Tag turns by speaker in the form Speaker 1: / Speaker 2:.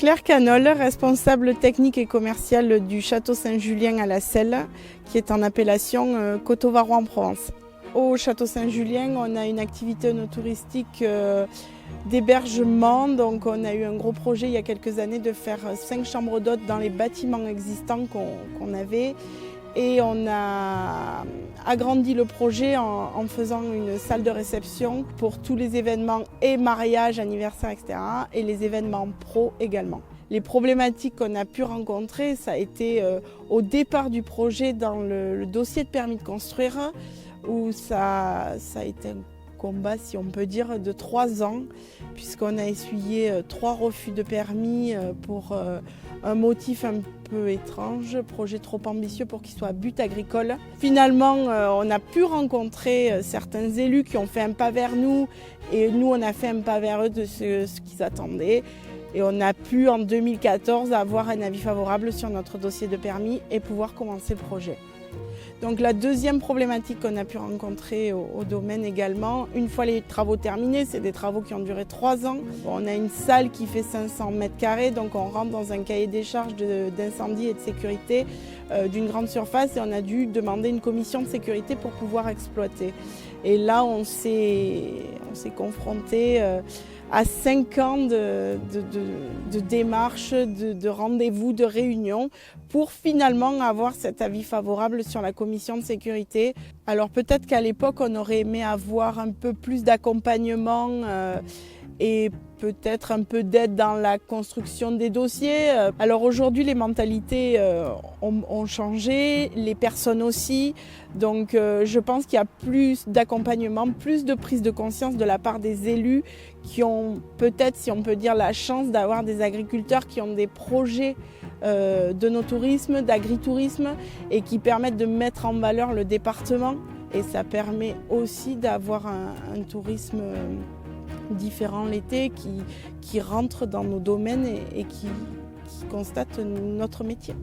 Speaker 1: Claire Canol, responsable technique et commerciale du Château Saint-Julien à la Selle, qui est en appellation Coteaux-Varois en Provence. Au Château Saint-Julien, on a une activité touristique d'hébergement. Donc on a eu un gros projet il y a quelques années de faire 5 chambres d'hôtes dans les bâtiments existants qu'on avait. Et on a agrandi le projet en faisant une salle de réception pour tous les événements et mariages, anniversaires, etc. et les événements pro également. Les problématiques qu'on a pu rencontrer, ça a été au départ du projet dans le dossier de permis de construire, où ça a été un combat, si on peut dire, de 3 ans, puisqu'on a essuyé 3 refus de permis pour un motif un peu étrange, projet trop ambitieux pour qu'il soit à but agricole. Finalement, on a pu rencontrer certains élus qui ont fait un pas vers nous, et nous on a fait un pas vers eux de ce qu'ils attendaient. Et on a pu en 2014 avoir un avis favorable sur notre dossier de permis et pouvoir commencer le projet. Donc la deuxième problématique qu'on a pu rencontrer au domaine également, une fois les travaux terminés, c'est des travaux qui ont duré 3 ans. On a une salle qui fait 500 mètres carrés, donc on rentre dans un cahier des charges d'incendie et de sécurité d'une grande surface, et on a dû demander une commission de sécurité pour pouvoir exploiter. Et là, on s'est confronté à 5 ans de démarches, de rendez-vous, de réunions pour finalement avoir cet avis favorable sur la commission de sécurité. Alors peut-être qu'à l'époque, on aurait aimé avoir un peu plus d'accompagnement et peut-être un peu d'aide dans la construction des dossiers. Alors aujourd'hui, les mentalités ont changé, les personnes aussi. Donc je pense qu'il y a plus d'accompagnement, plus de prise de conscience de la part des élus qui ont peut-être, si on peut dire, la chance d'avoir des agriculteurs qui ont des projets de no-tourisme, d'agritourisme, et qui permettent de mettre en valeur le département. Et ça permet aussi d'avoir un tourisme différent l'été qui rentre dans nos domaines et qui constate notre métier.